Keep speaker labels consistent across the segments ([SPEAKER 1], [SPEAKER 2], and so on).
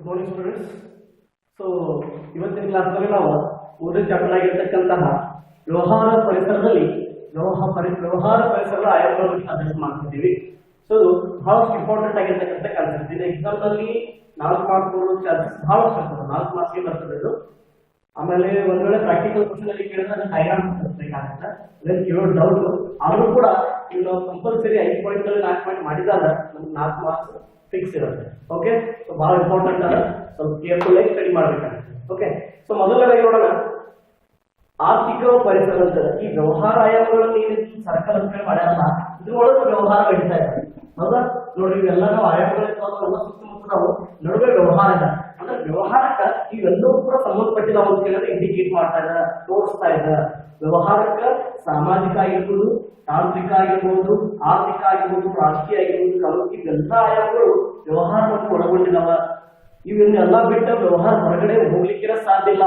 [SPEAKER 1] Good morning students. So ಇವತ್ತಿನ ಕ್ಲಾಸ್ನಲ್ಲಿ ನಾವು ಓದೋ ಚಾಪ್ಟರ್ ಆಗಿರ್ತಕ್ಕಂತಹ ವ್ಯವಹಾರ ಪರಿಸರದಲ್ಲಿ ವ್ಯವಹಾರ ಪರಿಸರದ ಆಯಾಮಗಳ ಬಗ್ಗೆ ಅಧ್ಯಯನ ಮಾಡ್ತಿದ್ದೀವಿ. ಸೊ ಬಹಳಷ್ಟು ಇಂಪಾರ್ಟೆಂಟ್ ಆಗಿರ್ತಕ್ಕಂಥ ಕಾನ್ಸೆಪ್ಟ್ ಇದೆ. ಎಕ್ಸಾಮ್ನಲ್ಲಿ 4 ಮಾರ್ಕ್ಸ್ ಬರೋ ಚಾನ್ಸಸ್ ಬಹಳಷ್ಟು ಇರ್ತದೆ. 4 ಮಾರ್ಕ್ಸ್ಗೆ ಬರ್ತದೆ ಇದು. ಆಮೇಲೆ ಒಂದ್ ವೇಳೆ ಪ್ರಾಕ್ಟಿಕಲ್ ಕ್ವಶನ್ ಅಲ್ಲಿ ಕೇಳಿದ್ರೆ ಅದನ್ನ ಡಯಾಗ್ರಾಮ್ ತೋರಿಸಬೇಕಾಗುತ್ತೆ. ಅದಕ್ಕೆ ಕೇಳೋ ಡೌಟ್ ಆದ್ರೂ ಕೂಡ ಇನ್ನು ಕಂಪಲ್ಸರಿ 5 ಪಾಯಿಂಟ್ ಅಲ್ಲಿ 4 ಪಾಯಿಂಟ್ ಮಾಡಿದಾಗ ನಮ್ಗೆ 4 ಮಾರ್ಕ್ಸ್ ಫಿಕ್ಸ್ ಇರುತ್ತೆ. ಓಕೆ, ಸೊ ಬಹಳ ಇಂಪಾರ್ಟೆಂಟ್ ಅದ, ಸ್ವಲ್ಪ ಕೇರ್ಫುಲ್ ಆಗಿ ಸ್ಟಡಿ ಮಾಡ್ಬೇಕಾಗುತ್ತೆ. ಓಕೆ, ಸೊ ಮೊದಲನೇದಾಗಿ ನೋಡೋಣ ಆರ್ಥಿಕ ಪರಿಸರ ಅಂತ. ಈ ವ್ಯವಹಾರ ಆಯಾಮಗಳನ್ನು ಏನಿತ್ತು ಸರ್ಕಲ್ ಅಂತ ಹೇಳಿ ಮಾಡ್ಯಾರಲ್ಲ, ಇದ್ರೊಳಗೆ ವ್ಯವಹಾರ ನಡೀತಾ ಇದೆ. ಹೌದಾ? ನೋಡ್ರಿ, ಇವೆಲ್ಲ ನಾವು ಆಯಾಮಗಳ ಸುತ್ತಮುತ್ತ ನಾವು ನಡುವೆ ವ್ಯವಹಾರ ಇದೆ. ಅಂದ್ರೆ ವ್ಯವಹಾರಕ್ಕ ಇವೆಲ್ಲವೂ ಕೂಡ ಸಂಬಂಧಪಟ್ಟಿದಾವ ಅಂತ ಹೇಳಿದ್ರೆ ಇಂಡಿಕೇಟ್ ಮಾಡ್ತಾ ಇದ್ದಾರೆ, ತೋರಿಸ್ತಾ ಇದ್ದಾರೆ. ವ್ಯವಹಾರಕ್ಕ ಸಾಮಾಜಿಕ ಆಗಿರ್ಬೋದು, ತಾಂತ್ರಿಕ ಆಗಿರ್ಬೋದು, ಆರ್ಥಿಕ ಆಗಿರ್ಬೋದು, ರಾಜಕೀಯ ಆಗಿರ್ಬೋದು, ಇವೆಲ್ಲ ಆಯಾಮಗಳು ವ್ಯವಹಾರವನ್ನು ಒಳಗೊಂಡಿದಾವ. ಇವನ್ನೆಲ್ಲ ಬಿಟ್ಟ ವ್ಯವಹಾರ ಹೊರಗಡೆ ಹೋಗ್ಲಿಕ್ಕೆ ಸಾಧ್ಯ ಇಲ್ಲ.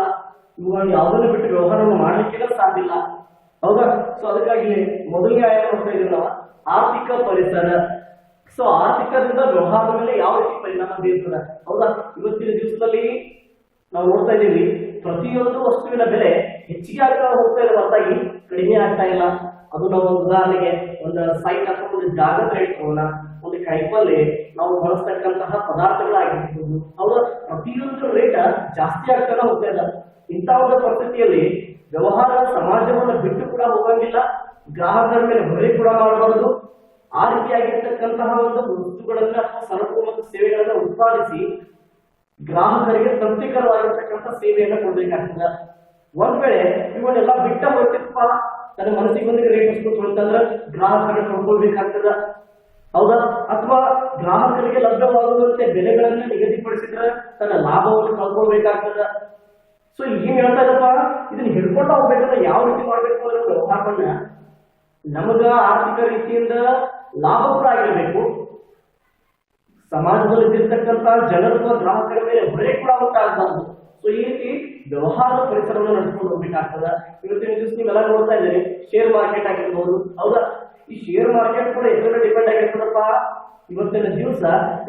[SPEAKER 1] ಇವುಗಳನ್ನ ಯಾವುದನ್ನು ಬಿಟ್ಟು ವ್ಯವಹಾರವನ್ನು ಮಾಡ್ಲಿಕ್ಕೆ ಸಾಧ್ಯ ಇಲ್ಲ. ಹೌದಾ? ಸೊ ಅದಕ್ಕಾಗಿ ಮೊದಲನೇ ಆಯಾಮ ನೋಡ್ತಾ ಇದೀವಿ ನಾವು ಆರ್ಥಿಕ ಪರಿಸರ. ಸೊ ಆರ್ಥಿಕದಿಂದ ವ್ಯವಹಾರದ ಮೇಲೆ ಯಾವ ರೀತಿ ಪರಿಣಾಮ ಬೀರ್ತದೆ. ಹೌದಾ? ಇವತ್ತಿನ ದಿವಸದಲ್ಲಿ ನಾವು ನೋಡ್ತಾ ಇದ್ದೀವಿ, ಪ್ರತಿಯೊಂದು ವಸ್ತುವಿನ ಬೆಲೆ ಹೆಚ್ಚಿಗೆ ಆಗ್ತಾ ಹೋಗ್ತಾ ಇದೆ ಹೊರತಾಗಿ ಕಡಿಮೆ ಆಗ್ತಾ ಇಲ್ಲ. ಅದು ನಾವು ಉದಾಹರಣೆಗೆ ಒಂದು ಸೈಟ್ ಅಥವಾ ಒಂದು ಜಾಗದ ರೇಟ್ ತಗೋಣ, ಒಂದು ಕಾಯಿಪಲ್ಲೆ ನಾವು ಬಳಸ್ತಕ್ಕಂತಹ ಪದಾರ್ಥಗಳಾಗಿರ್ಬೋದು, ಹೌದಾ, ಪ್ರತಿಯೊಂದು ರೇಟ್ ಜಾಸ್ತಿ ಆಗ್ತಾನೆ ಹೋಗ್ತಾ ಇದೆ. ಇಂಥ ಒಂದು ಪರಿಸ್ಥಿತಿಯಲ್ಲಿ ವ್ಯವಹಾರ ಸಮಾಜವನ್ನು ಬಿಟ್ಟು ಕೂಡ ಹೋಗಂಗಿಲ್ಲ, ಗ್ರಾಹಕರ ಮೇಲೆ ಹೊರೆ ಕೂಡ ಮಾಡಬಾರದು. ಆ ರೀತಿಯಾಗಿರ್ತಕ್ಕಂತಹ ಒಂದು ವಸ್ತುಗಳನ್ನ ಅಥವಾ ಸರಕು ಮತ್ತು ಸೇವೆಗಳನ್ನ ಉತ್ಪಾದಿಸಿ ಗ್ರಾಹಕರಿಗೆ ತೃಪ್ತಿಕರವಾಗಿರ್ತಕ್ಕಂಥ ಸೇವೆಯನ್ನ ಕೊಡ್ಬೇಕಾಗ್ತದೆ. ಒಂದ್ ವೇಳೆ ಇವನ್ನೆಲ್ಲ ಬಿಟ್ಟ ಹೋಗ್ತಿರ್ಪ, ತನ್ನ ಮನಸ್ಸಿಗೆ ಬಂದಿಗೆ ರೇಟ್ ವಸ್ತು ಅಂತಂದ್ರೆ ಗ್ರಾಹಕರನ್ನ ಕೊಂಡ್ಕೊಳ್ಬೇಕಾಗ್ತದ. ಹೌದಾ? ಅಥವಾ ಗ್ರಾಹಕರಿಗೆ ಲಭ್ಯವಾಗುವಂತೆ ಬೆಲೆಗಳನ್ನ ನಿಗದಿಪಡಿಸಿದ್ರೆ ತನ್ನ ಲಾಭವನ್ನು ಕಳ್ಕೊಳ್ಬೇಕಾಗ್ತದ. ಸೊ ಏನ್ ಹೇಳ್ತಾ ಇದ್ದಪ್ಪ, ಇದನ್ನ ಹಿಡ್ಕೊಂಡು ಹೋಗ್ಬೇಕಂದ್ರೆ ಯಾವ ರೀತಿ ಮಾಡ್ಬೇಕು ಅಂದ್ರೆ ವ್ಯವಹಾರವನ್ನ ನಮಗ ಆರ್ಥಿಕ ರೀತಿಯಿಂದ ಲಾಭ ಕೂಡ ಆಗಿರ್ಬೇಕು, ಸಮಾಜದಲ್ಲಿ ಇದ್ದಿರ್ತಕ್ಕಂಥ ಜನರ ಗ್ರಾಹಕರ ಮೇಲೆ ಹೊರೆ ಕೂಡ ಉಂಟಾಗಬಾರ್ದು. ಸೊ ಈ ರೀತಿ ವ್ಯವಹಾರದ ಪರಿಸರವನ್ನು ನಡೆಸ್ಕೊಂಡು ಹೋಗ್ಬೇಕಾಗ್ತದ. ಇವತ್ತಿನ ದಿವಸ ನೀವೆಲ್ಲ ನೋಡ್ತಾ ಇದ್ದೀರಿ, ಶೇರ್ ಮಾರ್ಕೆಟ್ ಆಗಿರ್ಬೋದು. ಹೌದಾ? ಈ ಶೇರ್ ಮಾರ್ಕೆಟ್ ಕೂಡ ಎಷ್ಟರ ಡಿಪೆಂಡ್ ಆಗಿರ್ತದಪ್ಪ. ಇವತ್ತಿನ ದಿವಸ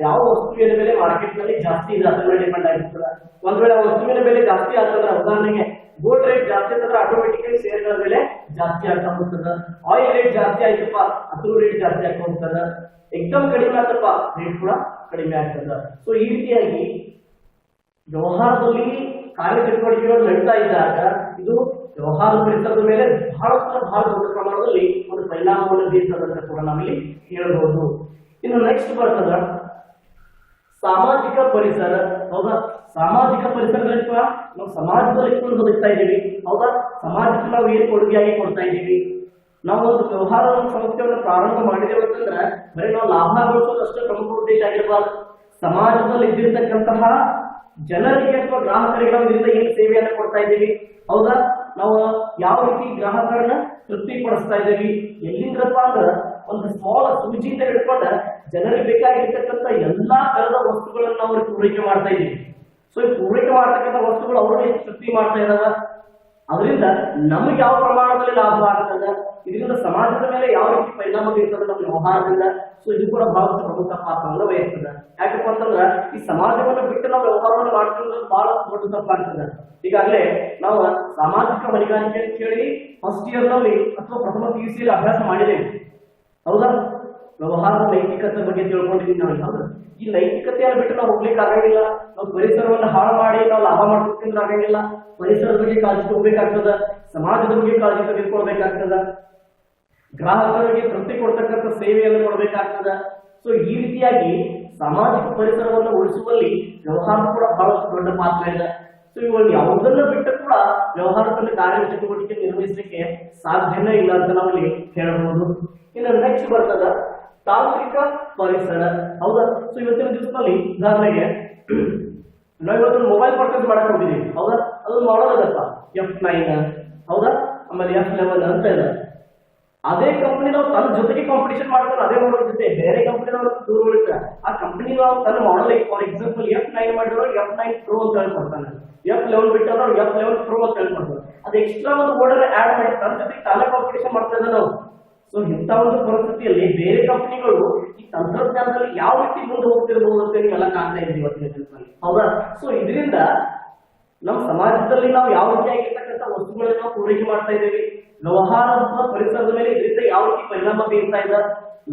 [SPEAKER 1] ಯಾವ ವಸ್ತುವಿನ ಬೆಲೆ ಮಾರ್ಕೆಟ್ ನಲ್ಲಿ ಜಾಸ್ತಿ ಇದೆ ಅದನ್ನ ಡಿಪೆಂಡ್ ಆಗಿರ್ತದ. ಒಂದ್ ವೇಳೆ ವಸ್ತುವಿನ ಬೆಲೆ ಜಾಸ್ತಿ ಆಗ್ತದ, ಉದಾಹರಣೆಗೆ ಗೋಲ್ಡ್ ರೇಟ್ ಜಾಸ್ತಿ ಅಂತಂದ್ರೆ ಆಟೋಮೆಟಿಕಲಿ ಶೇರ್ಗಳ ಬೆಲೆ ಜಾಸ್ತಿ ಆಗ್ತಾ ಹೋಗ್ತದ. ಆಯಿಲ್ ರೇಟ್ ಜಾಸ್ತಿ ಆಯ್ತಪ್ಪ, ಅದ್ರ ರೇಟ್ ಜಾಸ್ತಿ ಆಗ್ತಾ ಹೋಗ್ತದ. ಎಕ್ದಮ್ ಕಡಿಮೆ ಆಗ್ತಪ್ಪ, ರೇಟ್ ಕೂಡ ಕಡಿಮೆ ಆಗ್ತದ. ಸೊ ಈ ರೀತಿಯಾಗಿ ವ್ಯವಹಾರದಲ್ಲಿ ಕಾರ್ಯಚಟುವಟಿಕೆಗಳು ನಡೀತಾ ಇದ್ದಾಗ ಇದು ವ್ಯವಹಾರ ಪರಿಸರದ ಮೇಲೆ ಬಹಳ ದೊಡ್ಡ ಪ್ರಮಾಣದಲ್ಲಿ ಒಂದು ಪರಿಣಾಮವನ್ನು ಬೀರ್ತದಂತ ಕೂಡ ನಾವಿಲ್ಲಿ ಹೇಳಬಹುದು. ಇನ್ನು ನೆಕ್ಸ್ಟ್ ಬರ್ತದ ಸಾಮಾಜಿಕ ಪರಿಸರ. ಹೌದಾ? ಸಾಮಾಜಿಕ ಪರಿಸರದಲ್ಲಿ ನಾವು ಸಮಾಜದಲ್ಲಿ ಇಟ್ಕೊಂಡು ಬದುಕ್ತಾ ಇದ್ದೀವಿ. ಹೌದಾ? ಸಮಾಜಕ್ಕೆ ನಾವು ಏನು ಕೊಡುಗೆಯಾಗಿ ಕೊಡ್ತಾ ಇದ್ದೀವಿ. ನಾವು ಒಂದು ವ್ಯವಹಾರ ಸಂಸ್ಥೆಯನ್ನು ಪ್ರಾರಂಭ ಮಾಡಿದೇವೆ ಅಂತಂದ್ರೆ ಬರೀ ನಾವು ಲಾಭ ಗಳಿಸೋದಷ್ಟೇ ಪ್ರಮುಖ ಉದ್ದೇಶ ಆಗಿರಬಾರ್ದು. ಸಮಾಜದಲ್ಲಿ ಇದ್ದಿರ್ತಕ್ಕಂತಹ ಜನರಿಗೆ ಅಥವಾ ಗ್ರಾಹಕರಿಗೆ ನಾವು ಇದರಿಂದ ಏನು ಸೇವೆಯನ್ನು ಕೊಡ್ತಾ ಇದ್ದೀವಿ. ಹೌದಾ? ನಾವು ಯಾವ ರೀತಿ ಗ್ರಾಹಕರನ್ನ ತೃಪ್ತಿ ಪಡಿಸ್ತಾ ಇದ್ದೀವಿ. ಎಲ್ಲಿಂದ್ರಪ್ಪ ಅಂದ್ರೆ ಒಂದು ಸ್ಮಾಲ್ ಸೂಜಿಯಿಂದ ಹಿಡ್ಕೊಂಡ ಜನರಿಗೆ ಬೇಕಾಗಿರ್ತಕ್ಕಂಥ ಎಲ್ಲಾ ತರದ ವಸ್ತುಗಳನ್ನು ನಾವು ಪೂರೈಕೆ ಮಾಡ್ತಾ ಇದ್ದೀವಿ. ಸೊ ಈ ಪೂರೈಕೆ ಮಾಡ್ತಕ್ಕಂಥ ವಸ್ತುಗಳು ಅವ್ರಿಗೆ ತೃಪ್ತಿ ಮಾಡ್ತಾ ಇದಾವ. ಅದರಿಂದ ನಮಗೆ ಯಾವ ಪ್ರಮಾಣದಲ್ಲಿ ಲಾಭ ಆಗ್ತದ, ಇದರಿಂದ ಸಮಾಜದ ಮೇಲೆ ಯಾವ ರೀತಿ ಪರಿಣಾಮ ಬೀರ್ತದೆ ನಮ್ಮ ವ್ಯವಹಾರದಿಂದ. ಸೊ ಇದು ಕೂಡ ಬಹಳಷ್ಟು ಪ್ರಮುಖ ಪಾತ್ರವನ್ನು ವಹಿಸ್ತದೆ. ಯಾಕಪ್ಪ ಅಂತಂದ್ರ ಈ ಸಮಾಜವನ್ನು ಬಿಟ್ಟು ನಾವು ವ್ಯವಹಾರವನ್ನು ಮಾಡ್ಕೊಂಡು ಬಹಳ ದೊಡ್ಡ ತಪ್ಪಾಗ್ತದೆ. ಈಗಾಗಲೇ ನಾವು ಸಾಮಾಜಿಕ ಹೊಣೆಗಾರಿಕೆ ಅಂತ ಹೇಳಿ ಫಸ್ಟ್ ಇಯರ್ ನಲ್ಲಿ ಅಥವಾ ಪ್ರಥಮ PUC ಅಭ್ಯಾಸ ಮಾಡಿದ್ದೇವೆ. ಹೌದಾ? ವ್ಯವಹಾರದ ನೈತಿಕತೆ ಬಗ್ಗೆ ತಿಳ್ಕೊಂಡಿದ್ದೀವಿ ನಾವು. ಹೌದಾ? ಈ ನೈತಿಕತೆಯನ್ನು ಬಿಟ್ಟು ನಾವು ಹೋಗ್ಲಿಕ್ಕೆ ಆಗಂಗಿಲ್ಲ. ನಾವು ಪರಿಸರವನ್ನು ಹಾಳು ಮಾಡಿ ನಾವು ಲಾಭ ಮಾಡ್ಬೇಕಂದ್ರೆ ಆಗಂಗಿಲ್ಲ. ಪರಿಸರದ ಬಗ್ಗೆ ಕಾಳಜಿ ತಗೋಬೇಕಾಗ್ತದ, ಸಮಾಜದ ಬಗ್ಗೆ ಕಾಳಜಿ ತೆಗೆದುಕೊಳ್ಬೇಕಾಗ್ತದ, ಗ್ರಾಹಕರಿಗೆ ತೃಪ್ತಿ ಕೊಡ್ತಕ್ಕಂಥ ಸೇವೆಯನ್ನು ಕೊಡಬೇಕಾಗ್ತದ. ಸೊ ಈ ರೀತಿಯಾಗಿ ಸಾಮಾಜಿಕ ಪರಿಸರವನ್ನು ಉಳಿಸುವಲ್ಲಿ ವ್ಯವಹಾರ ಕೂಡ ಬಹಳಷ್ಟು ದೊಡ್ಡ ಪಾತ್ರ ಇದೆ. ಸೊ ಇವುಗಳು ಯಾವುದನ್ನ ಬಿಟ್ಟು ಕೂಡ ವ್ಯವಹಾರದಲ್ಲಿ ಕಾರ್ಯಚಟುವಟಿಕೆ ನಿರ್ವಹಿಸಲಿಕ್ಕೆ ಸಾಧ್ಯನೇ ಇಲ್ಲ ಅಂತ ನಾವಲ್ಲಿ ಹೇಳಬಹುದು. ಇನ್ನು ನೆಕ್ಸ್ಟ್ ಬರ್ತದ ತಾಂತ್ರಿಕ ಪರಿಸರ. ಹೌದಾ? ಸೊ ಇವತ್ತಿನ ದಿವಸದಲ್ಲಿ ಉದಾಹರಣೆಗೆ ನಾವು ಇವತ್ತು ಮೊಬೈಲ್ ಪರ್ಚೇಸ್ ಮಾಡಕ್ ಹೋಗಿದ್ದೀವಿ. ಹೌದಾ? ಅದು ಮಾಡೋದಪ್ಪ F9, ಹೌದಾ, ಆಮೇಲೆ F11 ಅಂತ ಇದೆ. ಅದೇ ಕಂಪನಿ ನಾವು ತನ್ನ ಜೊತೆಗೆ ಕಾಂಪಿಟೇಷನ್ ಮಾಡ್ತಾರೆ, ಅದೇ ಮಾಡಲ್ ಜೊತೆ ಬೇರೆ ಕಂಪನಿ ದೂರ ಉಳಿತಾರೆ. ಆ ಕಂಪನಿ ನಾವು ತನ್ನ ಮಾಡಲ್, ಫಾರ್ ಎಕ್ಸಾಂಪಲ್ F9 ಮಾಡಿರೋ F9 Pro ಅಂತ ಹೇಳ್ಕೊಡ್ತಾನೆ, F11 ಬಿಟ್ಟರು F11 Pro ಅಂತ ಹೇಳ್ಕೊಡ್ತಾರೆ. ಅದು ಎಕ್ಸ್ಟ್ರಾ ಒಂದು ಮೋಡಲ್ ಆಡ್ ಮಾಡಿ ತನ್ನ ಜೊತೆಗೆ ತಾನೇ ಕಾಂಪಿಟೇಷನ್ ಮಾಡ್ತಾ ಇದ್ದ ನಾವು. ಸೊ ಇಂಥ ಒಂದು ಪರಿಸ್ಥಿತಿಯಲ್ಲಿ ಬೇರೆ ಕಂಪನಿಗಳು ಈ ತಂತ್ರಜ್ಞಾನದಲ್ಲಿ ಯಾವ ರೀತಿ ಮುಂದೆ ಹೋಗ್ತಿರಬಹುದು ಅಂತ ನೀವೆಲ್ಲ ಕಾಣ್ತಾ ಇದ್ದೀವಿ ಇವತ್ತಿನ ದಿನದಲ್ಲಿ, ಹೌದಾ? ಸೊ ಇದರಿಂದ ನಮ್ಮ ಸಮಾಜದಲ್ಲಿ ನಾವು ಯಾವ ರೀತಿಯಾಗಿರ್ತಕ್ಕಂಥ ವಸ್ತುಗಳನ್ನ ನಾವು ಪೂರೈಕೆ ಮಾಡ್ತಾ ಇದ್ದೀವಿ, ವ್ಯವಹಾರದ ಪರಿಸರದ ಮೇಲೆ ಇದರಿಂದ ಯಾವ ರೀತಿ ಪರಿಣಾಮ ಬೀರ್ತಾ ಇದೆ,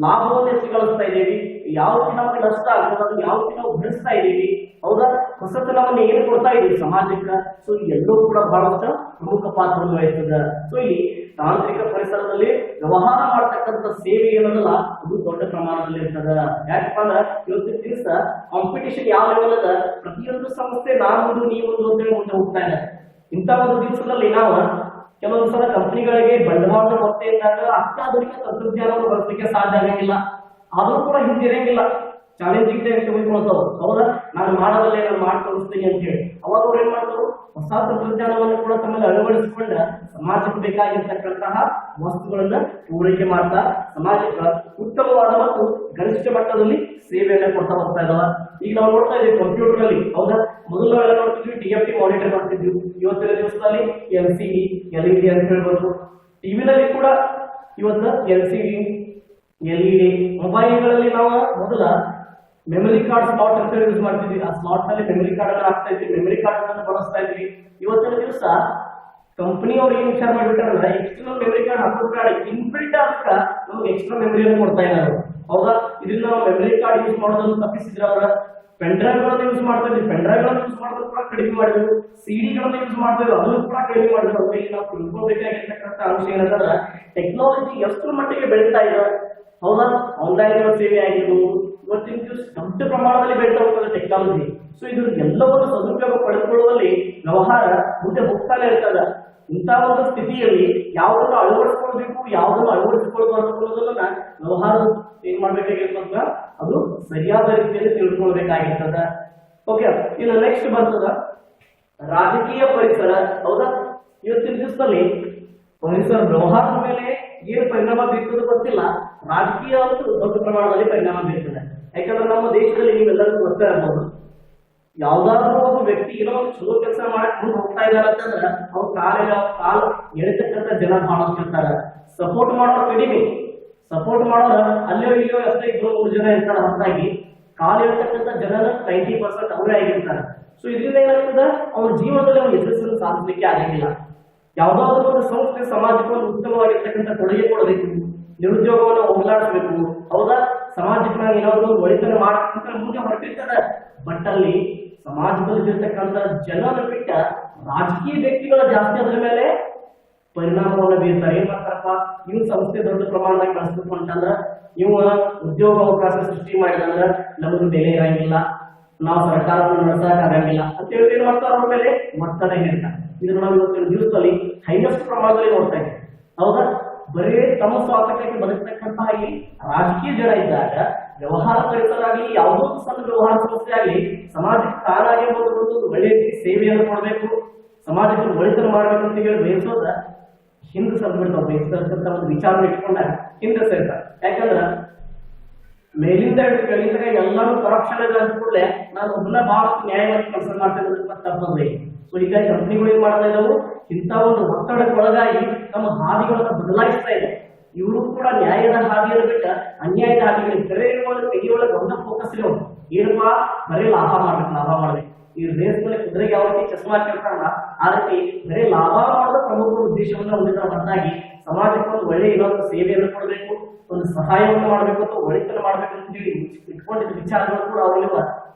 [SPEAKER 1] ಲಾಭವನ್ನು ಹೆಚ್ಚು ಗಳಿಸ್ತಾ ಇದ್ದೀವಿ, ಯಾವ ರೀತಿ ನಮಗೆ ನಷ್ಟ ಆಗ್ತದೆ, ಅದು ಯಾವ ರೀತಿ ನಾವು ಭರಿಸ್ತಾ ಇದ್ದೀವಿ, ಹೌದಾ? ಹೊಸತನವನ್ನು ಏನು ಕೊಡ್ತಾ ಇದೀವಿ ಸಮಾಜಕ್ಕೆ. ಸೊ ಎಲ್ಲವೂ ಕೂಡ ಬಹಳಷ್ಟು ಪ್ರಮುಖ ಪಾತ್ರವನ್ನು ವಹಿಸ್ತದೆ. ಸೊ ಇಲ್ಲಿ ತಾಂತ್ರಿಕ ಪರಿಸರದಲ್ಲಿ ವ್ಯವಹಾರ ಮಾಡತಕ್ಕಂಥ ಸೇವೆ ಏನದಲ್ಲ ಅದು ದೊಡ್ಡ ಪ್ರಮಾಣದಲ್ಲಿ ಇರ್ತದ. ಯಾಕಪ್ಪ ಅಂದ್ರೆ ಇವತ್ತಿನ ದಿವಸ ಕಾಂಪಿಟೇಷನ್ ಯಾವ ಲೆವೆಲ್ ಅದ, ಪ್ರತಿಯೊಂದು ಸಂಸ್ಥೆ ನಾನೊಂದು ನೀವೊಂದು ಅಂತೇಳಿ ಮುಂದೆ ಹೋಗ್ತಾ ಇದೆ. ಇಂಥ ಒಂದು ದಿವಸದಲ್ಲಿ ನಾವು ಕೆಲವೊಂದು ಸಲ ಕಂಪನಿಗಳಿಗೆ ಬಂಡವಾಳದ ಮೊತ್ತೆಯಿಂದಾಗ ಅತ್ಯಾಧುನಿಕ ತಂತ್ರಜ್ಞಾನವನ್ನು ಬಳಸಲಿಕ್ಕೆ ಸಾಧ್ಯ ಆಗಂಗಿಲ್ಲ, ಆದರೂ ಕೂಡ ಹಿಂದಿರಂಗಿಲ್ಲ, ಚಾಲೆಂಜಿಂಗ್ ತೆಗೆದುಕೊಳ್ತಾವ, ಹೌದಾ? ನಾನು ಮಾಡೋದಲ್ಲೇ ನಾನು ಮಾಡಿ ತೋರಿಸ್ತೀನಿ ಅಂತ ಹೇಳಿ ಅವಾಗ ಅವ್ರು ಏನ್ ಮಾಡ್ತಾರು, ಹೊಸ ತಂತ್ರಜ್ಞಾನವನ್ನು ಕೂಡ ತಮ್ಮಲ್ಲಿ ಅಳವಡಿಸಿಕೊಂಡ ಸಮಾಜಕ್ಕೆ ಬೇಕಾಗಿರ್ತಕ್ಕಂತಹ ವಸ್ತುಗಳನ್ನ ಪೂರೈಕೆ ಮಾಡ್ತಾ ಸಮಾಜಕ್ಕೆ ಉತ್ತಮವಾದ ಮತ್ತು ಗರಿಷ್ಠ ಮಟ್ಟದಲ್ಲಿ ಸೇವೆಯನ್ನ ಕೊಡ್ತಾ ಹೋಗ್ತಾ ಇದಾವ. ಈಗ ನಾವು ನೋಡ್ತಾ ಇದ್ದೀವಿ ಕಂಪ್ಯೂಟರ್ ಅಲ್ಲಿ, ಹೌದಾ? ಮೊದಲು ಎಲ್ಲ ನೋಡ್ತಿದ್ವಿ TFT ಮಾನಿಟರ್ ಮಾಡ್ತಿದ್ವಿ, ಇವತ್ತಿನ ದಿವಸದಲ್ಲಿ LCD LED ಅಂತ ಹೇಳ್ಬೋದು. ಟಿವಿನಲ್ಲಿ ಕೂಡ ಇವತ್ತು LCD LED, ಮೊಬೈಲ್ಗಳಲ್ಲಿ ನಾವು ಮೊದಲ ಮೆಮೊರಿ ಕಾರ್ಡ್ ಸ್ಲಾಟ್ ಅಂತ ಯೂಸ್ ಮಾಡ್ತಿದ್ವಿ, ಆ ಸ್ಲಾಟ್ ನಲ್ಲಿ ಮೆಮೊರಿ ಕಾರ್ಡ್ ಅನ್ನ ಹಾಕ್ತಾ ಇದ್ವಿ, ಮೆಮೊರಿ ಕಾರ್ಡ್ ಅನ್ನು ಬಳಸ್ತಾ ಇದ್ವಿ. ಇವತ್ತಿನ ದಿವಸ ಕಂಪನಿಯವರು ಏನ್ ವಿಚಾರ ಮಾಡ್ಬಿಟ್ಟಾರಂದ್ರೆ ಎಕ್ಸ್ಟರ್ನಲ್ ಮೆಮೊರಿ ಕಾರ್ಡ್ ಹಾಕೋದ್ ಬೇಡ, ಇನ್ಬಿಲ್ಟ್ ಆಗ ನಮ್ಗೆ ಎಕ್ಸ್ಟ್ರಾ ಮೆಮೊರಿಯನ್ನು ಕೊಡ್ತಾ ಇದ್ದಾರೆ, ಹೌದಾ? ಇದನ್ನ ನಾವು ಮೆಮೊರಿ ಕಾರ್ಡ್ ಯೂಸ್ ಮಾಡೋದನ್ನು ತಪ್ಪಿಸಿದ್ರೆ ಅವರ ಪೆನ್ ಡ್ರೈವ್ ಗಳನ್ನ ಯೂಸ್ ಮಾಡ್ತಾ ಇದ್ವಿ, ಪೆನ್ ಡ್ರೈವ್ ಗಳನ್ನ ಯೂಸ್ ಮಾಡೋದು ಕೂಡ ಕಡಿಮೆ ಮಾಡಿದ್ರು, CD ಗಳನ್ನ ಯೂಸ್ ಮಾಡ್ತಾ ಇದ್ವಿ, ಅದನ್ನು ಕೂಡ ಕಡಿಮೆ ಮಾಡಿದ್ರು. ಅಂದ್ರೆ ಈಗ ನಾವು ತಿಳ್ಕೊಬೇಕಾಗಿರ್ತಕ್ಕಂಥ ಅಂಶ ಏನಂತಂದ್ರೆ ಟೆಕ್ನಾಲಜಿ ಎಷ್ಟು ಮಟ್ಟಿಗೆ ಬೆಳೀತಾ ಇದೆ, ಹೌದಾ? ಆನ್ಲೈನ್ ಸೇವೆ ಆಗಿರ್ಬೋದು, ಇವತ್ತಿನ ದಿವಸ ದೊಡ್ಡ ಪ್ರಮಾಣದಲ್ಲಿ ಬೆಳೀತಾ ಹೋಗ್ತದೆ ಟೆಕ್ನಾಲಜಿ. ಸೊ ಇದ್ರ ಎಲ್ಲವನ್ನು ಸದುಪಯೋಗ ಪಡೆದುಕೊಳ್ಳುವಲ್ಲಿ ವ್ಯವಹಾರ ಮುಂದೆ ಹೋಗ್ತಾನೆ ಇರ್ತದೆ. ಇಂಥ ಒಂದು ಸ್ಥಿತಿಯಲ್ಲಿ ಯಾವುದನ್ನು ಅಳವಡಿಸ್ಕೊಳ್ಬೇಕು, ಯಾವುದನ್ನು ಅಳವಡಿಸಿಕೊಳ್ಬಾರ್ದು ಅನ್ನೋದನ್ನ ವ್ಯವಹಾರ ಏನ್ ಮಾಡ್ಬೇಕಾಗಿರ್ತದ, ಅದು ಸರಿಯಾದ ರೀತಿಯಲ್ಲಿ ತಿಳ್ಕೊಳ್ಬೇಕಾಗಿರ್ತದ. ಓಕೆ, ಇನ್ನು ನೆಕ್ಸ್ಟ್ ಬರ್ತದ ರಾಜಕೀಯ ಪರಿಸರ, ಹೌದಾ? ಇವತ್ತಿನ ದಿವಸದಲ್ಲಿ ಪರಿಸರ ವ್ಯವಹಾರದ ಮೇಲೆ ಏನು ಪರಿಣಾಮ ಬೀರ್ತದೆ ಗೊತ್ತಿಲ್ಲ, ರಾಜಕೀಯ ಅಂತೂ ದೊಡ್ಡ ಪ್ರಮಾಣದಲ್ಲಿ ಪರಿಣಾಮ ಬೀರ್ತದೆ. ಯಾಕಂದ್ರೆ ನಮ್ಮ ದೇಶದಲ್ಲಿ ನೀವೆಲ್ಲರಿಗೂ ಗೊತ್ತೇ ಇರ್ಬೋದು, ಯಾವ್ದಾದ್ರು ಒಬ್ಬ ವ್ಯಕ್ತಿ ಏನೋ ಒಂದು ಚಲೋ ಕೆಲಸ ಮಾಡಕ್ ಮುಂದೆ ಹೋಗ್ತಾ ಇದಾರೆ ಅಂತಂದ್ರೆ ಅವ್ರ ಕಾಲ ಎಳಿತಕ್ಕಂಥ ಜನ ಬಹಳಷ್ಟು ಇರ್ತಾರೆ, ಸಪೋರ್ಟ್ ಮಾಡೋರು ಕಡಿಮೆ, ಸಪೋರ್ಟ್ ಮಾಡೋರು ಅಲ್ಲೋ ಇಲ್ಲೋ ಅಷ್ಟೇ 2-3 ಜನ ಇರ್ತಾರೆ, ಹೊರತಾಗಿ ಕಾಲ ಎಳಿತಕ್ಕಂಥ ಜನರ 90% ಅವರೇ ಆಗಿರ್ತಾರೆ. ಸೊ ಇದರಿಂದ ಏನಾಗ್ತದೆ, ಅವ್ರ ಜೀವನದಲ್ಲಿ ಅವ್ರ ಯಶಸ್ಸನ್ನು ಸಾಧಿಸಲಿಕ್ಕೆ ಆಗಂಗಿಲ್ಲ. ಯಾವ್ದಾದ್ರು ಒಂದು ಸಂಸ್ಥೆ ಸಮಾಜಕ್ಕೆ ಒಂದು ಉತ್ತಮವಾಗಿರ್ತಕ್ಕಂಥ ಕೊಡುಗೆ ಕೊಡಬೇಕು, ನಿರುದ್ಯೋಗವನ್ನು ಹೋಗಲಾಡಿಸಬೇಕು, ಹೌದಾ? ಸಮಾಜಕ್ಕೆ ನಾವು ಏನಾದ್ರು ಒಂದು ಒಳಿತನ್ನು ಮಾಡಬೇಕಂತ ಮುಂದೆ ಹೊರಟಿರ್ತಾರೆ. ಬಟ್ ಅಲ್ಲಿ ಸಮಾಜದಲ್ಲಿರ್ತಕ್ಕಂಥ ಜನರ ಬಿಟ್ಟ ರಾಜಕೀಯ ವ್ಯಕ್ತಿಗಳ ಜಾಸ್ತಿ ಅದರ ಮೇಲೆ ಪರಿಣಾಮವನ್ನು ಬೀರ್ತಾರೆ. ಏನ್ ಮಾಡ್ತಾರಪ್ಪ, ಇವ್ ಸಂಸ್ಥೆ ದೊಡ್ಡ ಪ್ರಮಾಣದಾಗ ಬಳಸಬೇಕು ಅಂತಂದ್ರ, ಇವ ಉದ್ಯೋಗ ಅವಕಾಶ ಸೃಷ್ಟಿ ಮಾಡಿದಂದ್ರ ನಮಗೆ ಬೆಲೆ ಇರಂಗಿಲ್ಲ, ನಾವು ಸರ್ಕಾರವನ್ನು ನಡೆಸಕ್ ಆಗಂಗಿಲ್ಲ ಅಂತ ಹೇಳಿ ಏನ್ ಮಾಡ್ತಾರೆ, ಅವ್ರ ಮೇಲೆ ಒತ್ತಡ ಹೇಳ್ತಾರೆ. ಇದನ್ನು ನಾವು ಇವತ್ತಿನ ದಿವಸದಲ್ಲಿ ಹೈಯೆಸ್ಟ್ ಪ್ರಮಾಣದಲ್ಲಿ ನೋಡ್ತಾ ಇದ್ದೀವಿ, ಹೌದಾ? ಬರೀ ತಮ್ಮ ಸ್ವಾತಂತ್ರ್ಯಕ್ಕೆ ಬದುಕತಕ್ಕಂತಹ ಈ ರಾಜಕೀಯ ಜನ ಇದ್ದಾಗ ವ್ಯವಹಾರ ಪರಿಸರ ಆಗಲಿ, ಯಾವುದೋ ಸಣ್ಣ ವ್ಯವಹಾರ ಸಂಸ್ಥೆ ಆಗಲಿ ಸಮಾಜಕ್ಕೆ ತಾನಾಗಿ ಒಂದು ಒಳ್ಳೆ ರೀತಿ ಸೇವೆಯನ್ನು ಕೊಡಬೇಕು, ಸಮಾಜಕ್ಕೆ ಒಳಿತನ್ನು ಮಾಡ್ಬೇಕು ಅಂತ ಹೇಳಿ ಬಯಸೋದ ಹಿಂದೆ ಸದ್ಬಿಡ್ತಾವ. ಬಯಸತಕ್ಕಂಥ ಒಂದು ವಿಚಾರ ಇಟ್ಕೊಂಡಾಗ ಹಿಂದೆ ಸೇರ್ತಾರೆ. ಯಾಕಂದ್ರ ಮೇಲಿಂದ ಹಿಡಿದು ಕೆಳಗಿಂದ ಎಲ್ಲರೂ ಕರಪ್ಷನ್ ಇದೆ ಅಂದ ಕೂಡಲೇ ನಾನು ಒಬ್ಬನ ಬಹಳಷ್ಟು ನ್ಯಾಯವಾಗಿ ಕೆಲಸ ಮಾಡ್ತೇನೆ ತಪ್ಪಂದ್ರೆ. ಸೊ ಹೀಗಾಗಿ ಕಂಪನಿಗಳು ಏನ್ ಮಾಡ್ತಾ ಇದ್ದಾವು, ಇಂಥ ಒಂದು ಒತ್ತಡಕ್ಕೆ ಒಳಗಾಗಿ ನಮ್ಮ ಹಾದಿಗಳನ್ನ ಬದಲಾಯಿಸ್ತಾ ಇದೆ. ಇವರು ಕೂಡ ನ್ಯಾಯದ ಹಾದಿಯನ್ನು ಬಿಟ್ಟ ಅನ್ಯಾಯದ ಹಾದಿಗಳಿಗೆ ತೆಗೆಯುವೊಳಗೆ ಒಂದ ಫೋಕಸ್ ಇರೋ ಏನಪ್ಪಾ, ಬರೀ ಲಾಭ ಮಾಡ್ಬೇಕು. ಈ ರೇಸ್ ಮೇಲೆ ಕುದುರೆಗೆ ಯಾವ ರೀತಿ ಚಸ್ಮಾ ಹಾಕಿರ್ತಾರಲ್ಲ ಆ ರೀತಿ ಬರೀ ಲಾಭ ಮಾಡುವ ಪ್ರಮುಖ ಉದ್ದೇಶವನ್ನ ಹೊಂದಿದ ಹೊರತಾಗಿ ಸಮಾಜಕ್ಕೆ ಒಂದು ಒಳ್ಳೆ ಇನ್ನೊಂದು ಸೇವೆಯನ್ನು ಕೊಡಬೇಕು, ಒಂದು ಸಹಾಯವನ್ನು ಮಾಡಬೇಕು ಅಥವಾ ಒಳಿತನ್ನು ಮಾಡ್ಬೇಕು ಅಂತ ಹೇಳಿ ಇಟ್ಕೊಂಡಿದ್ದ ವಿಚಾರಗಳು ಕೂಡ ಅವರಲ್ಲಿ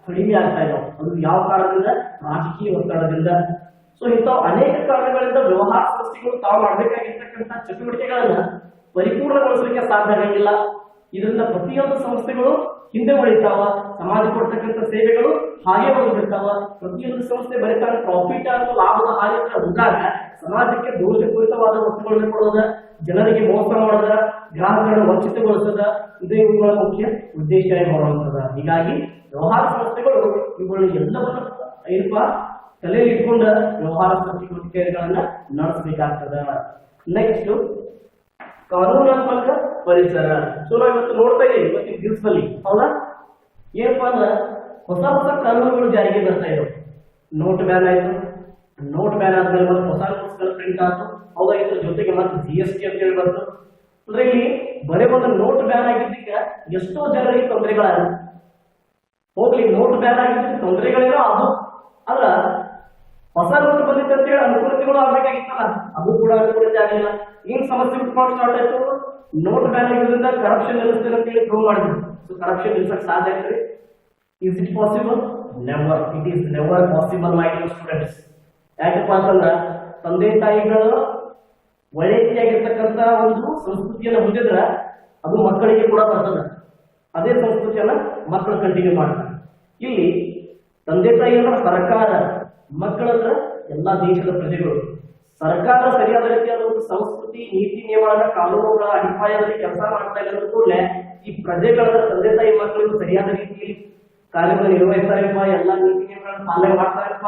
[SPEAKER 1] ಕಡಿಮೆ ಆಗ್ತಾ ಇದಾವೆ. ಅದು ಯಾವ ಕಾರಣದಿಂದ, ರಾಜಕೀಯ ಒತ್ತಡದಿಂದ. ಸೊ ಇಂಥವು ಅನೇಕ ಕಾರಣಗಳಿಂದ ವ್ಯವಹಾರ ಸಂಸ್ಥೆಗಳು ತಾವು ಮಾಡಬೇಕಾಗಿರ್ತಕ್ಕಂಥ ಚಟುವಟಿಕೆಗಳನ್ನ ಪರಿಪೂರ್ಣಗೊಳಿಸಲಿಕ್ಕೆ ಸಾಧ್ಯ ಆಗಂಗಿಲ್ಲ. ಇದರಿಂದ ಪ್ರತಿಯೊಂದು ಸಂಸ್ಥೆಗಳು ಹಿಂದೆ ಉಳಿತಾವ, ಸಮಾಜ ಕೊಡ್ತಕ್ಕಂಥ ಸೇವೆಗಳು ಹಾಗೆ ಉಳಿದಿರ್ತಾವ. ಪ್ರತಿಯೊಂದು ಸಂಸ್ಥೆ ಬರೀತಾನ ಪ್ರಾಫಿಟ್ ಅಥವಾ ಲಾಭದ ಹಾಗೆ ಹೋದಾಗ ಸಮಾಜಕ್ಕೆ ದೋಷಪೂರಿತವಾದ ವಸ್ತುಗಳನ್ನು ಕೊಡೋದ, ಜನರಿಗೆ ಮೋಸ ಮಾಡೋದ, ಗ್ರಾಹಕರನ್ನು ವಂಚಿತಗೊಳಿಸೋದ, ಇದೇ ಇವುಗಳ ಮುಖ್ಯ ಉದ್ದೇಶ ಮಾಡುವಂಥದ್ದು. ಹೀಗಾಗಿ ವ್ಯವಹಾರ ಸಂಸ್ಥೆಗಳು ಇವುಗಳು ಎಲ್ಲವನ್ನು ಏನಪ್ಪಾ ತಲೆಯಲ್ಲಿ ಇಟ್ಕೊಂಡ ವ್ಯವಹಾರ ಚಟುವಟಿಕೆಗಳನ್ನ ನಡೆಸಬೇಕಾಗ್ತದ. ನೆಕ್ಸ್ಟ್ ಕಾನೂನಾತ್ಮಕ ಪರಿಸರ. ಸೊ ನಾವು ಇವತ್ತು ನೋಡ್ತಾ ಇದ್ದೀವಿ ಇವತ್ತಿನ ದಿವಸದಲ್ಲಿ, ಹೌದಾ? ಏನಪ್ಪಾ ಅಂದ್ರೆ ಹೊಸ ಹೊಸ ಕಾನೂನುಗಳು ಜಾರಿಗೆ ಬರ್ತಾ ಇದ್ದಾವೆ. ನೋಟ್ ಬ್ಯಾನ್ ಆಯ್ತು, ನೋಟ್ ಬ್ಯಾನ್ ಆದ್ಮೇಲೆ ಮತ್ತೆ ಹೊಸ ನೋಟ್ಸ್ಗಳು ಪ್ರಿಂಟ್ ಆಯ್ತು, ಹೌದಾ? ಇದ್ರ ಜೊತೆಗೆ ಮತ್ತೆ GST ಅಂತ ಹೇಳಿ ಬಂತು. ಅಂದ್ರೆ ಇಲ್ಲಿ ಬರೀ ಒಂದು ನೋಟ್ ಬ್ಯಾನ್ ಆಗಿದ್ದಕ್ಕೆ ಎಷ್ಟೋ ಜನರಿಗೆ ತೊಂದರೆಗಳಾಗ ಹೋಗ್ಲಿ, ನೋಟ್ ಬ್ಯಾನ್ ಆಗಿದ್ದಕ್ಕೆ ತೊಂದರೆಗಳೇನೋ ಅದು ಅದ್ರ ಹೊಸ ನೋಟ್ ಬಂದಿತ್ತು ಅಂತ ಹೇಳಿ ಅನುಕೂಲತೆಗಳು ಆಗ್ಬೇಕಾಗಿತ್ತಲ್ಲ, ಅದು ಕೂಡ ಅನುಕೂಲತೆ ಆಗಿಲ್ಲ. ಏನ್ ಸಮಸ್ಯೆ ಉಟ್ಕೊಂಡು ಸ್ಟಾರ್ಟ್ ಆಯ್ತು, ನೋಟ್ ಬ್ಯಾನ್ ಆಗಿರೋದ್ರಿಂದ ಕರಪ್ಷನ್ ನಿಲ್ಲಿಸ್ತಾರೆ ಅಂತ ಹೇಳಿ ಪ್ರೂವ್ ಮಾಡಿದ್ರು. ಸೊ ಕರಪ್ಷನ್ ನಿಲ್ಸಕ್ ಸಾಧ್ಯ ಆಗ್ತದೆ? Is it possible? Never. It is never possible my dear students. ಯಾಕಪ್ಪ ಅಂತಂದ್ರ ತಂದೆ ತಾಯಿಗಳು ಒಳ್ಳೆ ರೀತಿಯಾಗಿರ್ತಕ್ಕಂತ ಒಂದು ಸಂಸ್ಕೃತಿಯನ್ನು ಹೊಂದಿದ್ರ ಅದು ಮಕ್ಕಳಿಗೆ ಕೂಡ ಬರ್ತದೆ. ಅದೇ ಸಂಸ್ಕೃತಿಯನ್ನ ಮಕ್ಕಳು ಕಂಟಿನ್ಯೂ ಮಾಡ್ತಾರೆ. ಇಲ್ಲಿ ತಂದೆ ತಾಯಿ ಅಂದ್ರೆ ಸರ್ಕಾರ, ಮಕ್ಕಳಂದ್ರ ಎಲ್ಲಾ ದೇಶದ ಪ್ರಜೆಗಳು. ಸರ್ಕಾರ ಸರಿಯಾದ ರೀತಿಯಾದ ಒಂದು ಸಂಸ್ಕೃತಿ, ನೀತಿ ನಿಯಮಗಳ, ಕಾನೂನುಗಳ ಅಡಿಪಾಯದಲ್ಲಿ ಕೆಲಸ ಮಾಡ್ತಾ ಇರೋದು ಕೂಡಲೇ ಈ ಪ್ರಜೆಗಳ ತಂದೆ ತಾಯಿ ಮಕ್ಕಳಿಗೂ ಸರಿಯಾದ ರೀತಿಯಲ್ಲಿ ಕಾರ್ಯವನ್ನು ನಿರ್ವಹಿಸ್ತಾರಪ್ಪ, ಎಲ್ಲಾ ನೀತಿ ನಿಯಮಗಳನ್ನು ಪಾಲನೆ ಮಾಡ್ತಾರಪ್ಪ,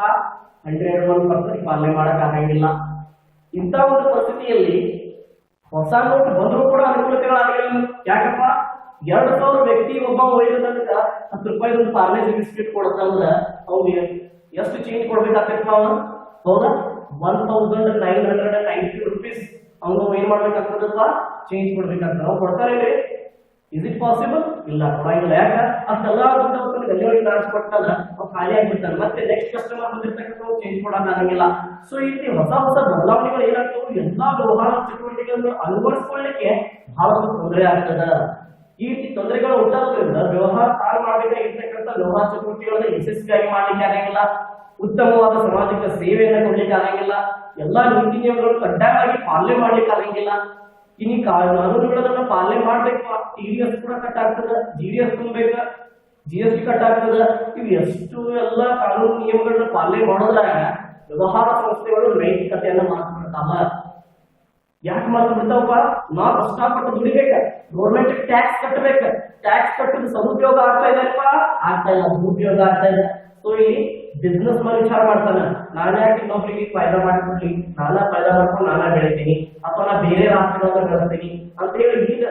[SPEAKER 1] 101% ಪಾಲನೆ ಮಾಡಕ್ ಆಗಂಗಿಲ್ಲ. ಇಂಥ ಒಂದು ಪರಿಸ್ಥಿತಿಯಲ್ಲಿ ಹೊಸ ನೋಟ್ ಬಂದರೂ ಕೂಡ ಅನುಕೂಲತೆಗಳಾಗಲಿಲ್ಲ. ಯಾಕಪ್ಪ, 2,000 ವ್ಯಕ್ತಿ ಒಬ್ಬ ಒಯ್ಯೋದಕ್ಕ 10 ರೂಪಾಯಿ ಒಂದು ಪಾರ್ಲೆ ಬಿಸ್ಕಿಟ್ ಕೊಡ್ತಾವಂದ್ರ ಅವ್ನಿಗೆ ಎಷ್ಟು ಚೇಂಜ್ ಕೊಡ್ಬೇಕಾಗ್ತೈತಿ ಅವನು? ಹೌದಾ? 1,990 rupees ಅವನು ಏನ್ ಮಾಡ್ಬೇಕಾಗ್ತದಪ್ಪ? ಚೇಂಜ್ ಕೊಡ್ಬೇಕಾಗ್ತದೆ. ಅವ್ನು ಕೊಡ್ತಾರೇನ್ರಿ? Is it possible? ಇಲ್ಲ, ಕೊಡಂಗಿಲ್ಲ. ಯಾಕ? ಅಷ್ಟೆಲ್ಲ ಗಲ್ಲಿಯೊಳಗೆ ಟ್ರಾನ್ಸ್ಪೋರ್ಟ್ ಅವ್ನು ಖಾಲಿ ಆಗ್ಬಿಡ್ತಾನೆ. ಮತ್ತೆ ನೆಕ್ಸ್ಟ್ ಕಸ್ಟಮರ್ ಬಂದಿರ್ತಕ್ಕಂಥ ಚೇಂಜ್ ಕೊಡಕ್ ಆಗಂಗಿಲ್ಲ. ಸೊ ಇಲ್ಲಿ ಹೊಸ ಹೊಸ ಬದಲಾವಣೆಗಳು ಏನಾಗ್ತವೆ, ಎಲ್ಲಾ ವ್ಯವಹಾರ ಚಟುವಟಿಕೆಗಳನ್ನು ಅಳವಡಿಸ್ಕೊಳ್ಳಿಕ್ಕೆ ಬಹಳಷ್ಟು ತೊಂದರೆ ಆಗ್ತದ. ಈ ರೀತಿ ತೊಂದರೆಗಳು ಉಂಟಾಗೋದ್ರಿಂದ ವ್ಯವಹಾರ ಸಾರು ಮಾಡಬೇಕಾಗಿರ್ತಕ್ಕಂಥ ವ್ಯವಹಾರ ಚಟುವಟಿಕೆಗಳನ್ನ ಯಶಸ್ವಿಯಾಗಿ ಮಾಡ್ಲಿಕ್ಕೆ ಆಗಂಗಿಲ್ಲ, ಉತ್ತಮವಾದ ಸಾಮಾಜಿಕ ಸೇವೆಯನ್ನ ಕೊಡ್ಲಿಕ್ಕೆ ಆಗಂಗಿಲ್ಲ, ಎಲ್ಲಾ ನೀತಿ ನಿಯಮಗಳನ್ನು ಕಡ್ಡಾಯವಾಗಿ ಪಾಲನೆ ಮಾಡ್ಲಿಕ್ಕೆ ಆಗಂಗಿಲ್ಲ. ಇನ್ನು ಕಾನೂನುಗಳನ್ನ ಪಾಲನೆ ಮಾಡ್ಬೇಕು, TDS ಕೂಡ ಕಟ್ ಆಗ್ತದ, GDS ತುಂಬಬೇಕ, GST ಕಟ್ ಆಗ್ತದ. ಇವು ಎಷ್ಟು ಎಲ್ಲ ಕಾನೂನು ನಿಯಮಗಳನ್ನ ಪಾಲನೆ ಮಾಡೋದ್ರಾಗ ವ್ಯವಹಾರ ಸಂಸ್ಥೆಗಳು ನೈತಿಕತೆಯನ್ನ ಮಾರ್ಪಡ್ತಾವ. ಯಾಕೆ ಮಾರ್ಪಡ್ತಾವಪ್ಪ? ನಾವು ಕಷ್ಟಪಟ್ಟು ದುಡಿಬೇಕ, ಗೌರ್ಮೆಂಟ್ ಟ್ಯಾಕ್ಸ್ ಕಟ್ಟಬೇಕ, ಟ್ಯಾಕ್ಸ್ ಕಟ್ಟಿದ ಸದುಪಯೋಗ ಆಗ್ತಾ ಇದೆಯಪ್ಪ? ಆಗ್ತಾ ಇಲ್ಲ, ದುರುಪಯೋಗ ಆಗ್ತಾ ಇದೆ. ಸೊ ಇಲ್ಲಿ ಬಿಸ್ನೆಸ್ ಮ್ಯಾನ್ ವಿಚಾರ ಮಾಡ್ತಾನ, ನಾನೇ ಯಾಕೆ ಇನ್ನೊಬ್ರಿಗೆ ಫಾಯ್ದಾ ಮಾಡ್ಕೊಡ್ಲಿ, ನಾನಾ ಫಾಯ್ದಾ ಮಾಡ್ಕೊಂಡು ನಾನಾ ಬೆಳಿತೀನಿ ಅಥವಾ ನಾ ಬೇರೆ ರಾಷ್ಟ್ರಗಳನ್ನ ಬೆಳೆಸ್ತೀನಿ ಅಂತ ಹೇಳಿ ಈಗ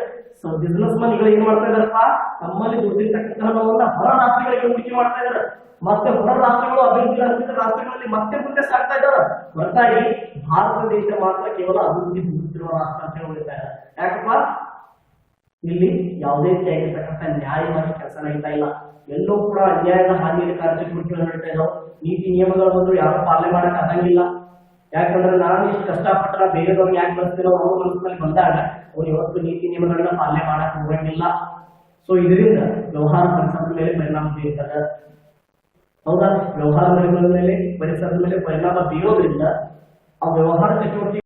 [SPEAKER 1] ಬಿಸ್ನೆಸ್ ಮ್ಯಾನ್ಗಳು ಏನ್ ಮಾಡ್ತಾ ಇದಾರಪ್ಪ, ನಮ್ಮಲ್ಲಿ ದುಡ್ಡಿರ್ತಕ್ಕಂತಹ ಹೊರ ರಾಷ್ಟ್ರಗಳಿಗೆ ಹೂಡಿಕೆ ಮಾಡ್ತಾ ಇದಾರೆ. ಮತ್ತೆ ಹೊರ ರಾಷ್ಟ್ರಗಳು ಅಭಿವೃದ್ಧಿ ಹೊಂದಿದ ರಾಷ್ಟ್ರಗಳಲ್ಲಿ ಮತ್ತೆ ಮುಂದೆ ಸಾಗ್ತಾ ಇದ್ದಾರೆ. ಹೊರತಾಗಿ ಭಾರತ ದೇಶ ಮಾತ್ರ ಕೇವಲ ಅಭಿವೃದ್ಧಿ ಹೊಂದುತ್ತಿರುವ ರಾಷ್ಟ್ರ ಅಂತ ಹೇಳ್ತಾ ಇದ್ದಾರೆ. ಯಾಕಪ್ಪ, ಇಲ್ಲಿ ಯಾವುದೇ ರೀತಿಯಾಗಿರ್ತಕ್ಕಂಥ ನ್ಯಾಯವಾಗಿ ಕೆಲಸ ನಡೀತಾ ಇಲ್ಲ. ಎಲ್ಲೂ ಕೂಡ ಅನ್ಯಾಯದ ಹಾನಿಯ ಕಾರ್ಯಚಟುವಟಿಕೆಗಳು ನಡೀತಾ ಇದಾವೆ. ನೀತಿ ನಿಯಮಗಳು ಬಂದ್ರು ಯಾರು ಪಾಲನೆ ಮಾಡಕ್ ಆಗಂಗಿಲ್ಲ. ಯಾಕಂದ್ರೆ ನಾನು ಇಷ್ಟು ಕಷ್ಟಪಟ್ಟ ಬೇರೆದವ್ರಿಗೆ ಯಾಕೆ ಬರ್ತೀರೋ ಅವ್ರ ಮನಸ್ಸಿನಲ್ಲಿ ಬಂದಾಗ ಅವ್ರು ಇವತ್ತು ನೀತಿ ನಿಯಮಗಳನ್ನ ಪಾಲನೆ ಮಾಡಕ್ ಹೋಗಂಗಿಲ್ಲ. ಸೊ ಇದರಿಂದ ವ್ಯವಹಾರ ಪರಿಸರದ ಮೇಲೆ ಪರಿಣಾಮ ಬೀರ್ತದೆ. ಹೌದಾ? ವ್ಯವಹಾರ ಮೇಲೆ ಪರಿಸರದ ಮೇಲೆ ಪರಿಣಾಮ ಬೀರೋದ್ರಿಂದ ಆ ವ್ಯವಹಾರ ಚಟುವಟಿಕೆ